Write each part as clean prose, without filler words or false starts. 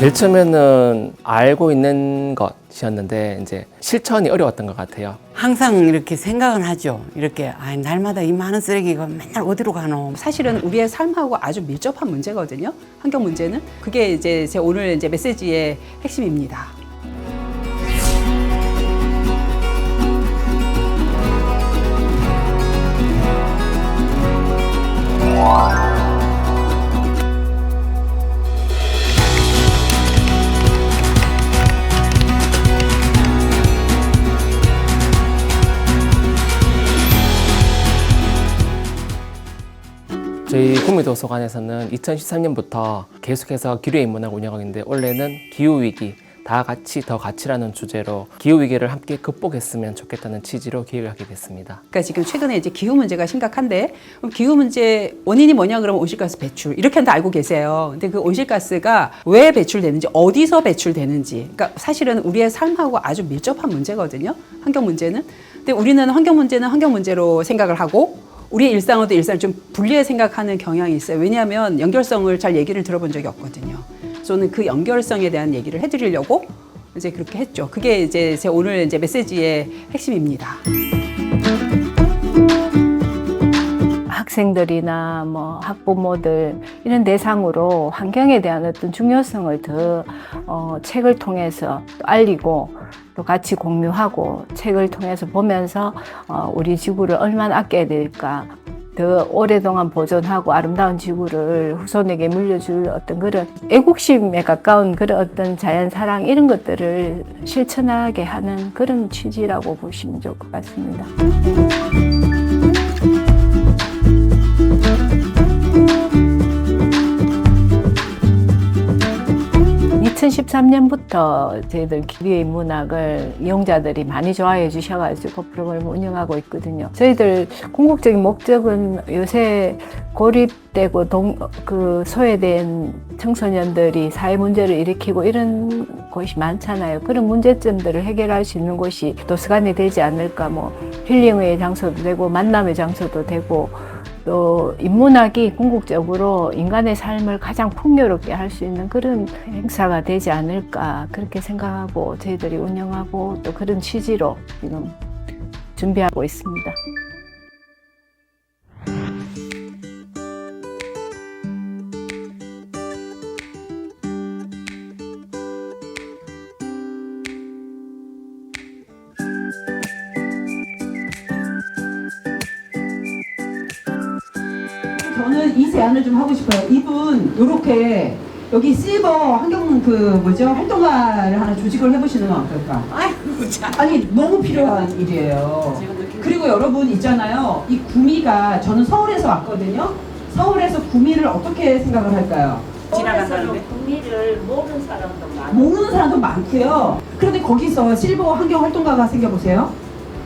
제일 처음에는 알고 있는 것이었는데 이제 실천이 어려웠던 것 같아요. 항상 이렇게 생각은 하죠. 이렇게 날마다 이 많은 쓰레기가 맨날 어디로 가노. 사실은 우리의 삶하고 아주 밀접한 문제거든요. 환경 문제는. 그게 이제 제 오늘 이제 메시지의 핵심입니다. 저희 구미도서관에서는 2013년부터 계속해서 기류에 입문하고 운영하고 있는데 올해는 기후위기, 다 같이 더 같이라는 주제로 기후위기를 함께 극복했으면 좋겠다는 취지로 기획을 하게 됐습니다. 그러니까 지금 최근에 이제 기후 문제가 심각한데 그럼 기후 문제 원인이 뭐냐 그러면 온실가스 배출 이렇게는 다 알고 계세요. 근데 그 온실가스가 왜 배출되는지 어디서 배출되는지 그러니까 사실은 우리의 삶하고 아주 밀접한 문제거든요. 환경 문제는. 근데 우리는 환경 문제는 환경 문제로 생각을 하고 우리의 일상과도 일상을 좀 분리해 생각하는 경향이 있어요. 왜냐하면 연결성을 잘 얘기를 들어본 적이 없거든요. 저는 그 연결성에 대한 얘기를 해드리려고 이제 그렇게 했죠. 그게 이제 제 오늘 이제 메시지의 핵심입니다. 학생들이나 뭐 학부모들 이런 대상으로 환경에 대한 어떤 중요성을 더 책을 통해서 또 알리고 또 같이 공유하고 책을 통해서 보면서 우리 지구를 얼마나 아껴야 될까 더 오랫동안 보존하고 아름다운 지구를 후손에게 물려줄 어떤 그런 애국심에 가까운 그런 어떤 자연사랑 이런 것들을 실천하게 하는 그런 취지라고 보시면 좋을 것 같습니다. 2013년부터 저희들 기후의 문학을 이용자들이 많이 좋아해 주셔가지고 프로그램을 운영하고 있거든요. 저희들 궁극적인 목적은 요새 고립되고 소외된 청소년들이 사회 문제를 일으키고 이런 곳이 많잖아요. 그런 문제점들을 해결할 수 있는 곳이 도서관이 되지 않을까. 뭐 힐링의 장소도 되고 만남의 장소도 되고 또 인문학이 궁극적으로 인간의 삶을 가장 풍요롭게 할 수 있는 그런 행사가 되지 않을까 그렇게 생각하고 저희들이 운영하고 또 그런 취지로 지금 준비하고 있습니다. 저는 이 제안을 좀 하고 싶어요. 이분 요렇게 여기 실버 환경 활동가를 하나 조직을 해보시는 건 어떨까? 아니 너무 필요한 일이에요. 그리고 여러분 있잖아요. 이 구미가 저는 서울에서 왔거든요. 서울에서 구미를 어떻게 생각을 할까요? 서울에서는 구미를 모르는 사람도 많아요. 모르는 사람도 많고요. 그런데 거기서 실버 환경 활동가가 생겨보세요.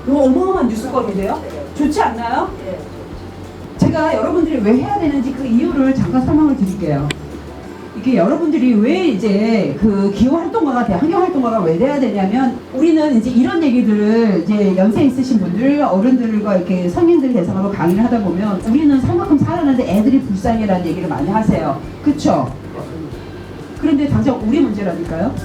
이거 어마어마한 뉴스거리인데요. 좋지 않나요? 네. 제가 여러분들이 왜 해야 되는지 그 이유를 잠깐 설명을 드릴게요. 이게 여러분들이 왜 이제 그 기후 활동가가 환경 활동가가 왜 돼야 되냐면 우리는 이제 이런 얘기들을 이제 연세 있으신 분들, 어른들과 이렇게 성인들 대상으로 강의를 하다 보면 우리는 살만큼 살았는데 애들이 불쌍해라는 얘기를 많이 하세요. 그쵸? 그런데 당장 우리 문제라니까요.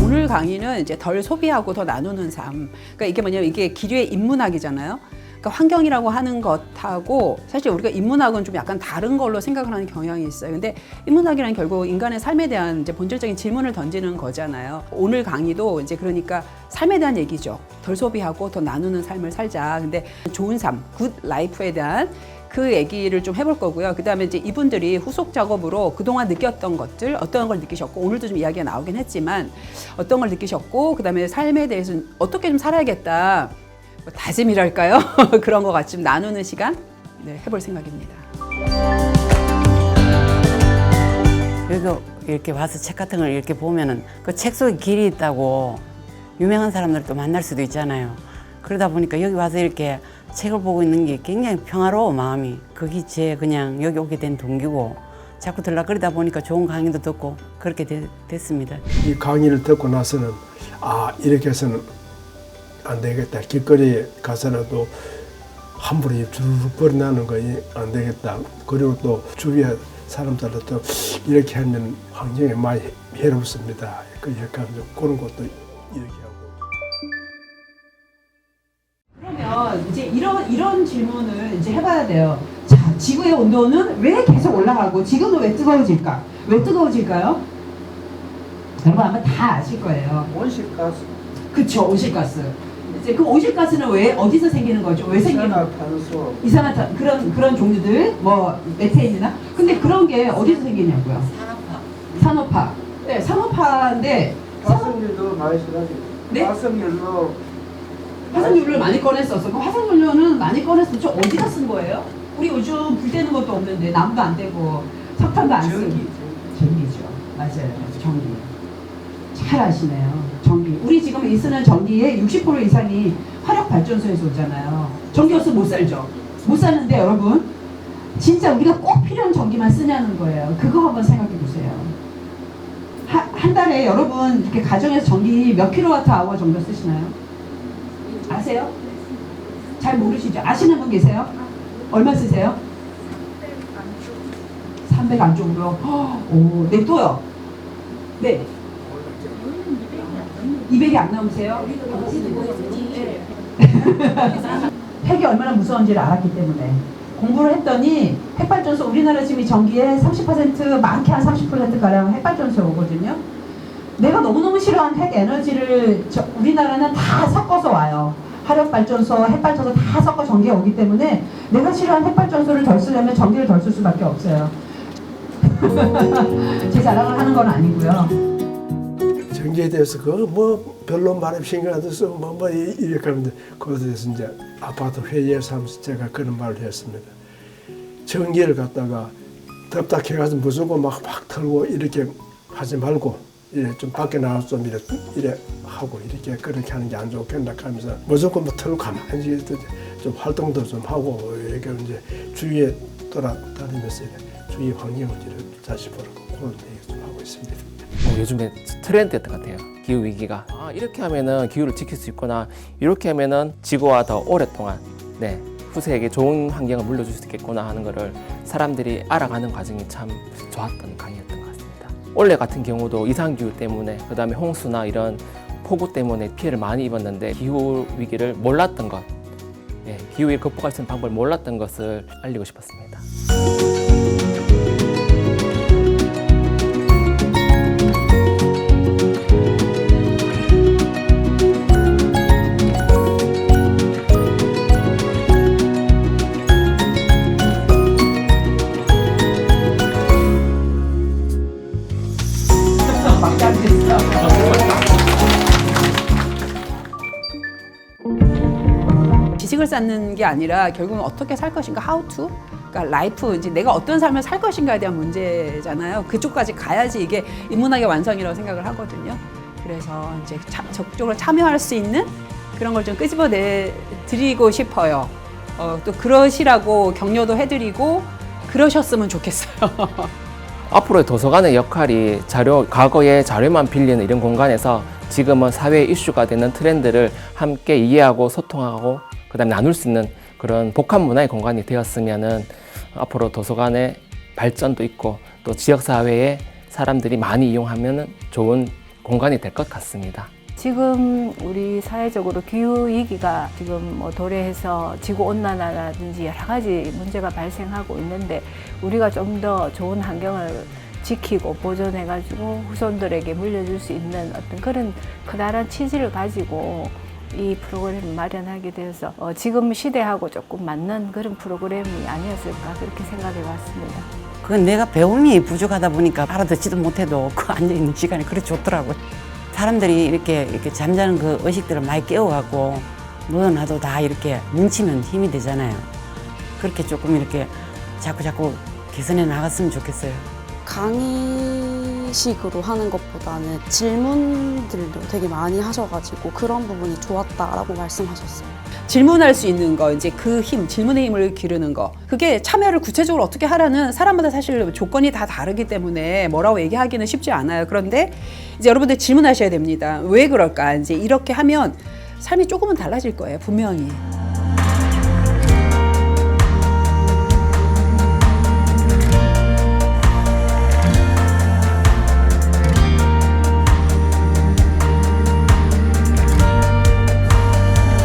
오늘 강의는 이제 덜 소비하고 더 나누는 삶. 그러니까 이게 뭐냐면 이게 기류의 인문학이잖아요. 그러니까 환경이라고 하는 것하고 사실 우리가 인문학은 좀 약간 다른 걸로 생각을 하는 경향이 있어요. 근데 인문학이란 결국 인간의 삶에 대한 이제 본질적인 질문을 던지는 거잖아요. 오늘 강의도 이제 그러니까 삶에 대한 얘기죠. 덜 소비하고 더 나누는 삶을 살자. 근데 좋은 삶, 굿 라이프에 대한 그 얘기를 좀 해볼 거고요. 그 다음에 이제 이분들이 후속 작업으로 그동안 느꼈던 것들, 어떤 걸 느끼셨고, 오늘도 좀 이야기가 나오긴 했지만, 어떤 걸 느끼셨고, 그 다음에 삶에 대해서 어떻게 좀 살아야겠다. 뭐 다짐이랄까요? 그런 거 같이 좀 나누는 시간 해볼 생각입니다. 그래도 이렇게 와서 책 같은 걸 이렇게 보면은 그 책 속에 길이 있다고 유명한 사람들도 만날 수도 있잖아요. 그러다 보니까 여기 와서 이렇게 책을 보고 있는 게 굉장히 평화로워, 마음이. 그게 제 그냥 여기 오게 된 동기고 자꾸 들락거리다 보니까 좋은 강의도 듣고 그렇게 됐습니다. 이 강의를 듣고 나서는 이렇게 해서는 안 되겠다. 길거리에 가서라도 함부로 주르륵 버려나는 거 안 되겠다. 그리고 또 주위에 사람들도 이렇게 하면 환경에 많이 해롭습니다. 그 약간 좀 그런 것도 이렇게 하고. 그러면 이제 이런 질문을 이제 해봐야 돼요. 자, 지구의 온도는 왜 계속 올라가고 지금은 왜 뜨거워질까? 왜 뜨거워질까요? 여러분 아마 다 아실 거예요. 온실가스, 그쵸, 온실가스. 이제 그 온실가스는 왜 어디서 생기는 거죠? 왜 생기는? 이산화탄소, 이산화탄 그런 종류들 뭐 메테인이나 근데 그런 게 어디서 생기냐고요? 산업화. 네, 산업화인데 화석연료 많이 쓰라지. 네? 화석연료를 많이 꺼냈었어. 그 화석연료는 많이 꺼냈으면 저 어디다 쓴 거예요? 우리 요즘 불 때는 것도 없는데 나무도 안 되고 석탄도 안 쓰고. 전기죠. 맞아요. 전기. 잘 아시네요. 전기. 우리 지금 쓰는 전기의 60% 이상이 화력 발전소에서 오잖아요. 전기 없으면 못 살죠. 못 사는데 여러분 진짜 우리가 꼭 필요한 전기만 쓰냐는 거예요. 그거 한번 생각해 보세요. 한 달에 여러분 이렇게 가정에서 전기 몇 킬로와트 아워 정도 쓰시나요? 아세요? 잘 모르시죠? 아시는 분 계세요? 얼마 쓰세요? 300 안쪽으로. 오, 네, 또요? 네. 200이 안 나오세요? 핵이 얼마나 무서운지를 알았기 때문에 공부를 했더니 핵발전소 우리나라 지금 전기의 30% 많게 한 30%가량 핵발전소 오거든요. 내가 너무너무 싫어하는 핵 에너지를 우리나라는 다 섞어서 와요. 화력발전소, 핵발전소 다 섞어 전기가 오기 때문에 내가 싫어하는 핵발전소를 덜 쓰려면 전기를 덜 쓸 수밖에 없어요. 제 자랑을 하는 건 아니고요. 전기에 대해서 그 뭐 별로 말에 신경 안 써서 뭐 이렇게 하는데 그것에 대해서 이제 아파트 회의에서 하면서 제가 그런 말을 했습니다. 전기를 갖다가 덥다 해가지고 무조건 막 틀고 이렇게 하지 말고 이래 좀 밖에 나가서 좀 이래 하고 이렇게 그렇게 하는 게 안 좋겠다 하면서 무조건 뭐 틀고 가만히 좀 활동도 좀 하고 이렇게 이제 주위에 돌아다니면서 주위 환경을 다시 보라고 그런 얘기 좀 하고 있습니다. 요즘에 트렌드였던 것 같아요. 기후 위기가 이렇게 하면은 기후를 지킬 수 있구나, 이렇게 하면은 지구와 더 오랫동안 후세에게 좋은 환경을 물려줄 수 있겠구나 하는 거를 사람들이 알아가는 과정이 참 좋았던 강의였던 것 같습니다. 올해 같은 경우도 이상기후 때문에 그 다음에 홍수나 이런 폭우 때문에 피해를 많이 입었는데 기후 위기를 몰랐던 것, 기후 위기를 극복할 수 있는 방법을 몰랐던 것을 알리고 싶었습니다. 지식을 쌓는 게 아니라 결국은 어떻게 살 것인가, how to, 그러니까 라이프, 이제 내가 어떤 삶을 살 것인가에 대한 문제잖아요. 그쪽까지 가야지 이게 인문학의 완성이라고 생각을 하거든요. 그래서 이제 적극적으로 참여할 수 있는 그런 걸 좀 끄집어내 드리고 싶어요. 또 그러시라고 격려도 해드리고 그러셨으면 좋겠어요. 앞으로의 도서관의 역할이 과거의 자료만 빌리는 이런 공간에서 지금은 사회 이슈가 되는 트렌드를 함께 이해하고 소통하고 그다음에 나눌 수 있는 그런 복합 문화의 공간이 되었으면은 앞으로 도서관의 발전도 있고 또 지역사회에 사람들이 많이 이용하면 좋은 공간이 될 것 같습니다. 지금 우리 사회적으로 기후 위기가 지금 뭐 도래해서 지구 온난화라든지 여러 가지 문제가 발생하고 있는데 우리가 좀 더 좋은 환경을 지키고 보존해가지고 후손들에게 물려줄 수 있는 어떤 그런 커다란 취지를 가지고 이 프로그램을 마련하게 되어서 지금 시대하고 조금 맞는 그런 프로그램이 아니었을까 그렇게 생각해 봤습니다. 그건 내가 배움이 부족하다 보니까 알아듣지도 못해도 그 앉아있는 시간이 그렇게 좋더라고요. 사람들이 이렇게 잠자는 그 의식들을 많이 깨워갖고 너도 나도 다 이렇게 뭉치면 힘이 되잖아요. 그렇게 조금 이렇게 자꾸 개선해 나갔으면 좋겠어요. 강의식으로 하는 것보다는 질문들도 되게 많이 하셔가지고 그런 부분이 좋았다라고 말씀하셨어요. 질문할 수 있는 거, 이제 그 힘, 질문의 힘을 기르는 거. 그게 참여를 구체적으로 어떻게 하라는 사람마다 사실 조건이 다 다르기 때문에 뭐라고 얘기하기는 쉽지 않아요. 그런데 이제 여러분들 질문하셔야 됩니다. 왜 그럴까? 이제 이렇게 하면 삶이 조금은 달라질 거예요, 분명히.